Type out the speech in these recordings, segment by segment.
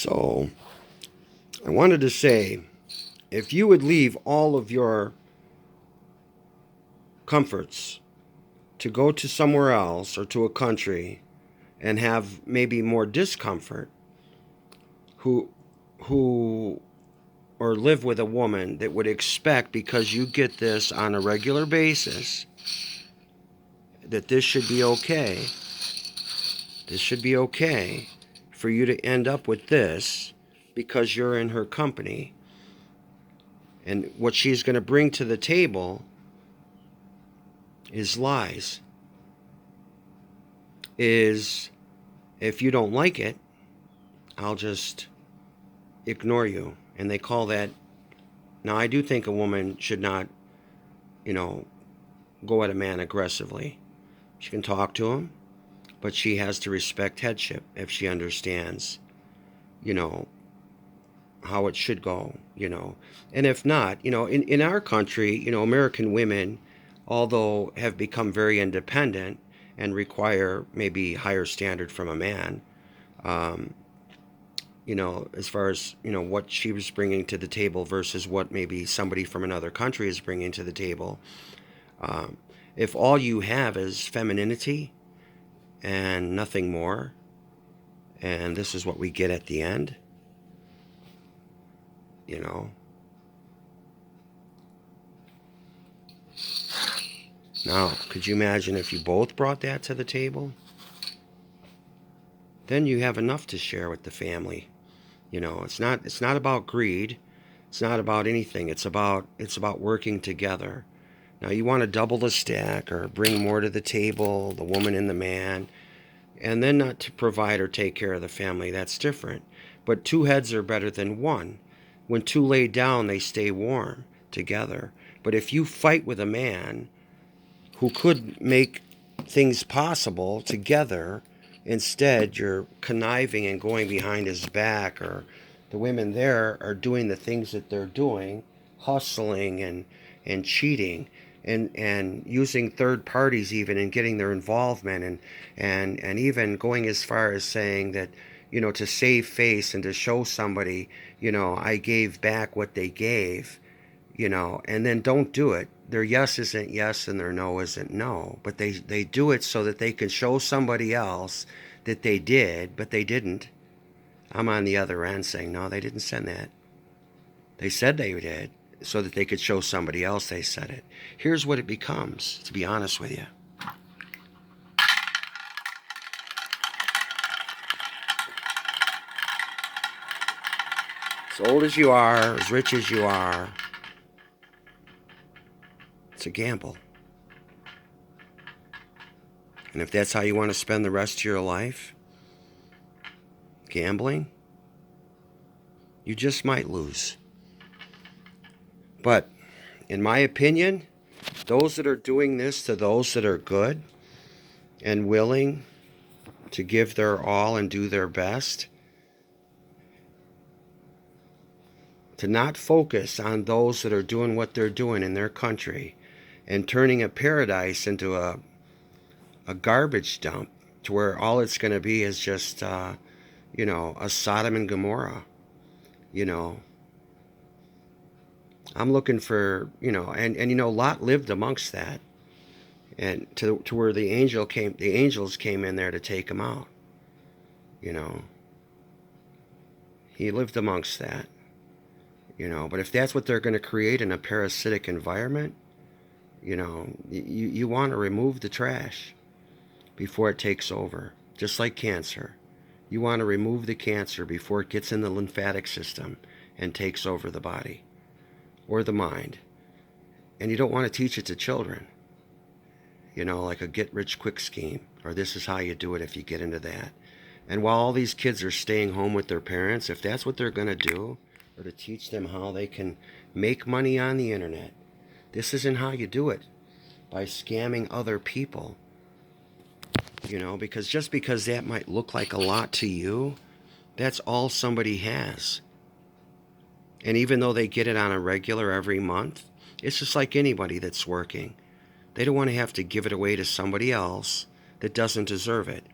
So I wanted to say, if you would leave all of your comforts to go to somewhere else or to a country and have maybe more discomfort, who who or live with a woman that would expect, because you get this on a regular basis, that this should be okay. This should be okay for you to end up with this because you're in her company. And what she's going to bring to the table is lies. Is, if you don't like it, I'll just ignore you. And they call that, now I do think a woman should not, go at a man aggressively. She can talk to him, but she has to respect headship if she understands, you know, how it should go. And if not, in our country, American women, although have become very independent and require maybe higher standard from a man, um, as far as, what she was bringing to the table versus what maybe somebody from another country is bringing to the table. Um, if all you have is femininity and nothing more, and this is what we get at the end, you know. Now, could you imagine if you both brought that to the table? Then you have enough to share with the family. It's not about greed. It's not about anything. It's about working together. Now, you want to double the stack or bring more to the table, the woman and the man, and then not to provide or take care of the family. That's different. But two heads are better than one. When two lay down, they stay warm together. But if you fight with a man who could make things possible together, instead you're conniving and going behind his back, or the women there are doing the things that they're doing, hustling and cheating, and using third parties even, and getting their involvement, and even going as far as saying that, to save face and to show somebody, I gave back what they gave, and then don't do it. Their yes isn't yes and their no isn't no, but they do it so that they can show somebody else that they did, but they didn't. I'm on the other end saying, no, they didn't send that. They said they did so that they could show somebody else they said it. Here's what it becomes, to be honest with you. As old as you are, as rich as you are, it's a gamble. And if that's how you want to spend the rest of your life, gambling, you just might lose. But in my opinion, those that are doing this to those that are good and willing to give their all and do their best, to not focus on those that are doing what they're doing in their country and turning a paradise into a garbage dump, to where all it's going to be is just, a Sodom and Gomorrah. I'm looking for, and Lot lived amongst that, and to where the angels came in there to take him out. He lived amongst that. But if that's what they're going to create in a parasitic environment, you want to remove the trash before it takes over. Just like cancer. You want to remove the cancer before it gets in the lymphatic system and takes over the body or the mind. And you don't want to teach it to children, like a get-rich-quick scheme, or this is how you do it if you get into that. And while all these kids are staying home with their parents, if that's what they're going to do, or to teach them how they can make money on the internet, this isn't how you do it, by scamming other people. Because just because that might look like a lot to you, that's all somebody has. And even though they get it on a regular every month, it's just like anybody that's working. They don't want to have to give it away to somebody else that doesn't deserve it.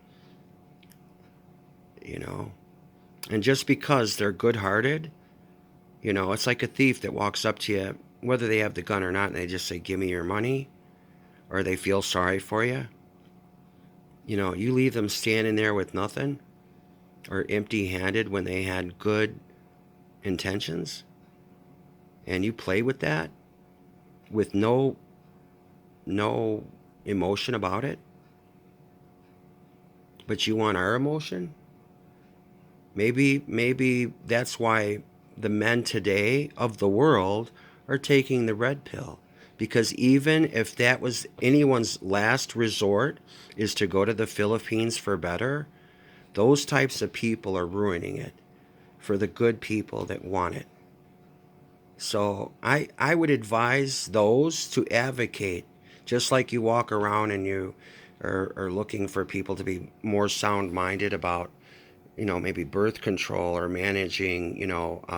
And just because they're good-hearted, it's like a thief that walks up to you, whether they have the gun or not, and they just say, give me your money, or they feel sorry for you. You leave them standing there with nothing or empty-handed when they had good intentions, and you play with that with no emotion about it, but you want our emotion. Maybe that's why the men today of the world are taking the red pill, because even if that was anyone's last resort, is to go to the Philippines for better, those types of people are ruining it for the good people that want it. So I would advise those to advocate, just like you walk around and you are looking for people to be more sound-minded about, maybe birth control or managing,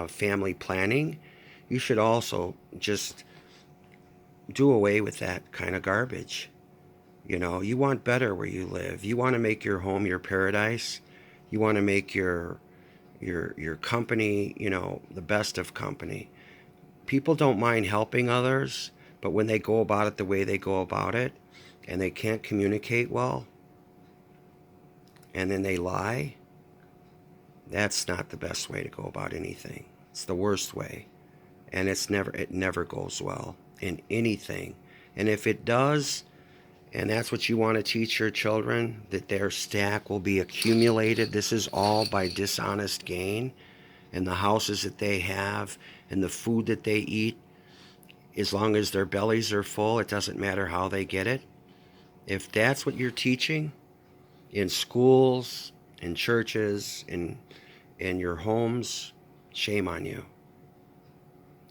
family planning. You should also just do away with that kind of garbage. You want better where you live. You want to make your home your paradise. You want to make your company, the best of company. People don't mind helping others, but when they go about it the way they go about it, and they can't communicate well, and then they lie, that's not the best way to go about anything. It's the worst way. And it never goes well in anything. And if it does, and that's what you want to teach your children, that their stack will be accumulated, this is all by dishonest gain, and the houses that they have and the food that they eat, as long as their bellies are full, it doesn't matter how they get it. If that's what you're teaching in schools, in churches, in your homes, shame on you.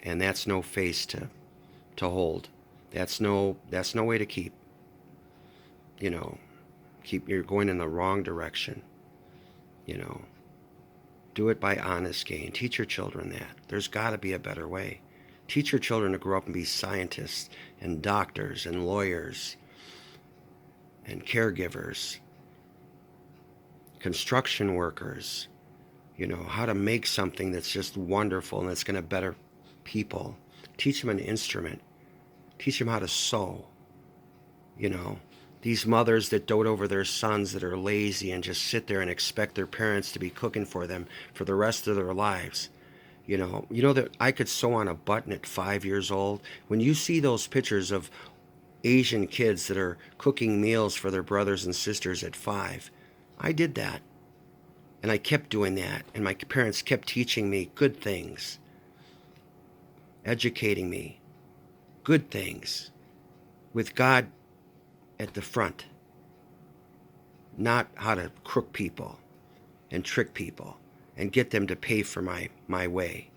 And that's no face to hold. That's no way to keep. You're going in the wrong direction. Do it by honest gain. Teach your children that. There's got to be a better way. Teach your children to grow up and be scientists and doctors and lawyers and caregivers, construction workers, how to make something that's just wonderful and that's going to better people. Teach them an instrument. Teach them how to sew. These mothers that dote over their sons that are lazy and just sit there and expect their parents to be cooking for them for the rest of their lives. That I could sew on a button at 5 years old. When you see those pictures of Asian kids that are cooking meals for their brothers and sisters at 5, I did that. And I kept doing that. And my parents kept teaching me good things, educating me, good things, with God at the front, not how to crook people and trick people and get them to pay for my way.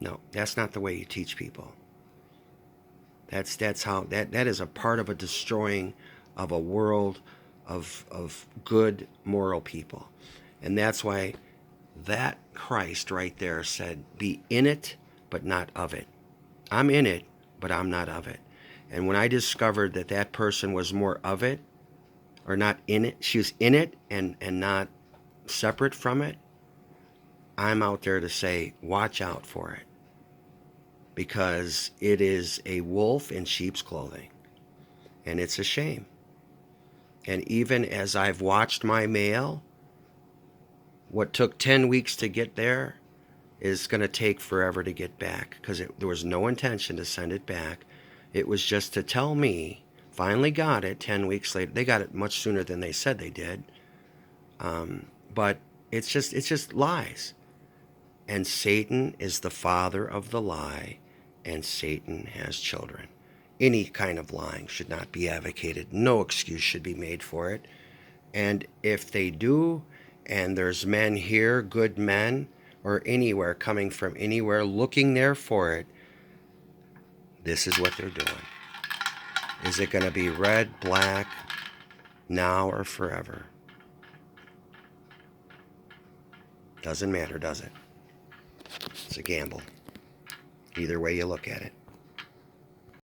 No, that's not the way you teach people. That's how that is a part of a destroying of a world of good moral people. And that's why that Christ right there said, be in it, but not of it. I'm in it, but I'm not of it. And when I discovered that that person was more of it, or not in it, she was in it and not separate from it, I'm out there to say, watch out for it. Because it is a wolf in sheep's clothing. And it's a shame. And even as I've watched my mail, what took 10 weeks to get there is going to take forever to get back, because there was no intention to send it back. It was just to tell me, finally got it 10 weeks later. They got it much sooner than they said they did. But it's just lies. And Satan is the father of the lie, and Satan has children. Any kind of lying should not be advocated. No excuse should be made for it. And if they do, and there's men here, good men, or anywhere, coming from anywhere, looking there for it, this is what they're doing. Is it going to be red, black, now or forever? Doesn't matter, does it? It's a gamble. Either way you look at it.